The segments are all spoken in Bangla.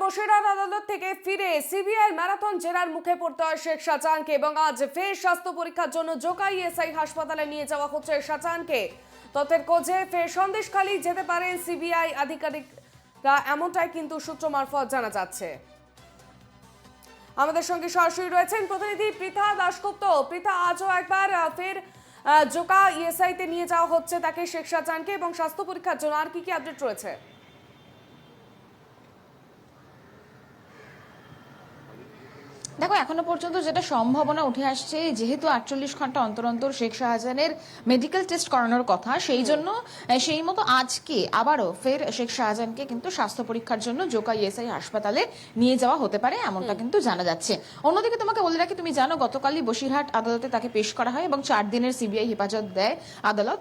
বসিরহাট আদালত থেকে ফিরে সিবিআই ম্যারাথন জেরার মুখে পড়তে হয় শেখ শাহজাহানকে এবং আজ ফের স্বাস্থ্য পরীক্ষার জন্য জোকা ইএসআই হাসপাতালে নিয়ে যাওয়া হচ্ছে শাহজাহানকে। তথ্যের খোঁজে ফের সন্দেশখালী যেতে পারেন সিবিআই আধিকারিকরা, এমনটাই কিন্তু সূত্র মারফত জানা যাচ্ছে। আমাদের সঙ্গে সরাসরি রয়েছেন প্রতিনিধি পৃথা দাশগুপ্ত। পৃথা, আজও একবার ফের জোকা ইএসআই তে নিয়ে যাওয়া হচ্ছে তাকে, শেখ শাহজাহানকে, এবং স্বাস্থ্য পরীক্ষার জন্য আর কি কি আপডেট রয়েছে? দেখো, এখনো পর্যন্ত যেটা সম্ভাবনা উঠে আসছে, যেহেতু 48 ঘন্টা অন্তর অন্তর শেখ শাহজাহানের মেডিকেল টেস্ট করানোর কথা, সেই মতো আজকে আবারও ফের শেখ শাহজাহানকে কিন্তু স্বাস্থ্য পরীক্ষার জন্য জোকা ইএসআই হাসপাতালে নিয়ে যাওয়া হতে পারে, এমনটা কিন্তু জানা যাচ্ছে। অন্যদিকে তোমাকে বলে রাখি, তুমি জানো গতকালই বসিরহাট আদালতে তাকে পেশ করা হয় এবং 4 দিনের সিবিআই হেফাজত দেয় আদালত।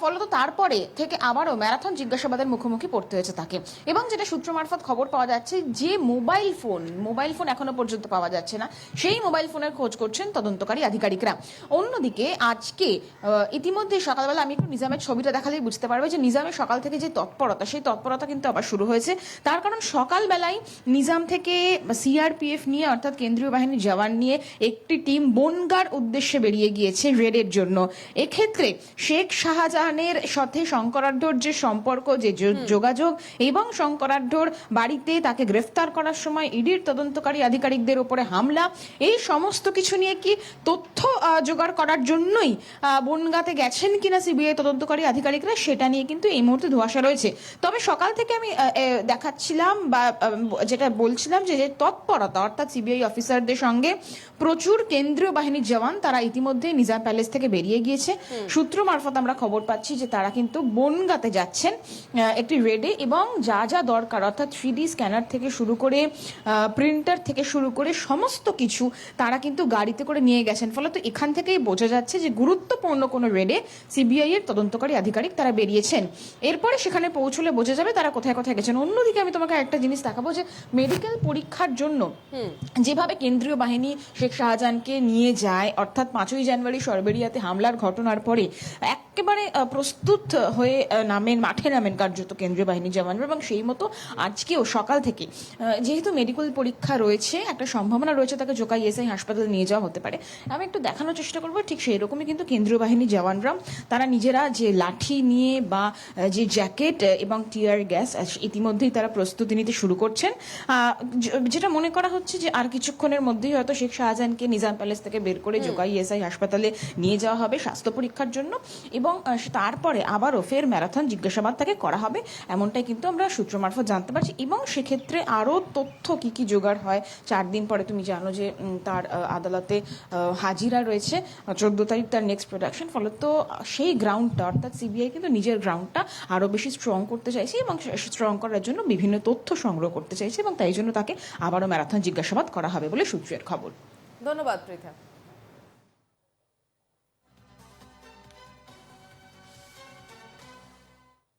ফলত তারপরে থেকে আবারও ম্যারাথন জিজ্ঞাসাবাদের মুখোমুখি পড়তে হয়েছে তাকে। এবং যেটা সূত্র মারফত খবর পাওয়া যাচ্ছে, যে মোবাইল ফোন এখনো পর্যন্ত পাওয়া যাচ্ছে না, সেই মোবাইল ফোনের খোঁজ করছেন তদন্তকারী আধিকারিকরা। অন্যদিকে আজকে ইতিমধ্যে সকালবেলা আমি একটু নিজামের ছবিটা দেখালেই বুঝতে পারবে যে নিজামের সকাল থেকে যে তৎপরতা, সেই তৎপরতা কিন্তু আবার শুরু হয়েছে। তার কারণ সকালবেলায় নিজাম থেকে সিআরপিএফ নিয়ে, অর্থাৎ কেন্দ্রীয় বাহিনীর জওয়ান নিয়ে একটি টিম বনগাঁর উদ্দেশ্যে বেরিয়ে গিয়েছে রেডের জন্য। এক্ষেত্রে শেখ শাহজাহানের সাথে শঙ্করাঢ্যর যে সম্পর্ক, যে যোগাযোগ, এবং শঙ্করাঢ্যর বাড়িতে তাকে গ্রেফতার করার সময় ইডির তদন্তকারী আধিকারিকদের উপরে হামলা, এই সমস্ত কিছু নিয়ে কি তথ্য জোগাড় করার জন্যই বনগাঁতে গেছেন কিনা সিবিআই তদন্তকারী আধিকারিকরা, সেটা নিয়ে কিন্তু এই মুহূর্তে ধোঁয়াশা রয়েছে। তবে সকাল থেকে আমি দেখাচ্ছিলাম বা যেটা বলছিলাম যে তৎপরতা, অর্থাৎ সিবিআই অফিসারদের সঙ্গে প্রচুর কেন্দ্রীয় বাহিনীর জওয়ান তারা ইতিমধ্যে নিজাম প্যালেস থেকে বেরিয়ে গিয়েছে। সূত্র মারফত আমরা খবর পাচ্ছি যে তারা কিন্তু বনগাঁতে যাচ্ছেন একটি রেডে, এবং যা যা দরকার, অর্থাৎ 3D স্ক্যানার থেকে শুরু করে প্রিন্টার থেকে শুরু করে সমস্ত কিছু তারা কিন্তু গাড়িতে করে নিয়ে গেছেন। ফলত এখান থেকেই বোঝা যাচ্ছে যে গুরুত্বপূর্ণ কোনো রেডে সিবিআই এর তদন্তকারী আধিকারিক তারা বেরিয়েছেন। এরপরে সেখানে পৌঁছলে বোঝা যাবে তারা কোথায় কোথায় গেছেন। অন্যদিকে আমি তোমাকে একটা জিনিস দেখাবো, যে মেডিকেল পরীক্ষার জন্য যেভাবে কেন্দ্রীয় বাহিনী শেখ শাহজাহানকে নিয়ে যায়, অর্থাৎ 5ই জানুয়ারি সরবেরিয়াতে হামলার ঘটনার পরে একেবারে প্রস্তুত হয়ে মাঠে নামেন কার্যত কেন্দ্রীয় বাহিনী জওয়ানরা, এবং সেই মতো আজকেও সকাল থেকে যেহেতু মেডিকেল পরীক্ষা রয়েছে, একটা সম্ভাবনা রয়েছে তাকে জোকা ইএসআই হাসপাতালে নিয়ে যাওয়া হতে পারে। আমি একটু দেখানোর চেষ্টা করবো, ঠিক সেই রকমই কিন্তু কেন্দ্রীয় বাহিনী জওয়ানরা তারা নিজেরা যে লাঠি নিয়ে বা যে জ্যাকেট এবং টিয়ার গ্যাস ইতিমধ্যেই তারা প্রস্তুতি নিতে শুরু করছেন। যেটা মনে করা হচ্ছে যে আর কিছুক্ষণের মধ্যেই হয়তো শেখ শাহজাহানকে নিজাম প্যালেস থেকে বের করে জোকা ইএসআই হাসপাতালে নিয়ে যাওয়া হবে স্বাস্থ্য পরীক্ষার জন্য, এবং তারপরে আবারও ফের ম্যারাথন জিজ্ঞাসাবাদ তাকে করা হবে, এমনটাই কিন্তু আমরা সূত্র মারফত জানতে পারছি। এবং সেক্ষেত্রে আরও তথ্য কি কি জোগাড় হয়, 4 দিন পরে তুমি জানো যে তার আদালতে হাজিরা রয়েছে, 14 তারিখ তার নেক্সট প্রোডাকশন। ফলত সেই গ্রাউন্ডটা, অর্থাৎ সিবিআই কিন্তু নিজের গ্রাউন্ডটা আরও বেশি স্ট্রং করতে চাইছে, এবং স্ট্রং করার জন্য বিভিন্ন তথ্য সংগ্রহ করতে চাইছে, এবং তাই জন্য তাকে আবারও ম্যারাথন জিজ্ঞাসাবাদ করা হবে বলে সূত্রের খবর। ধন্যবাদ পৃথা।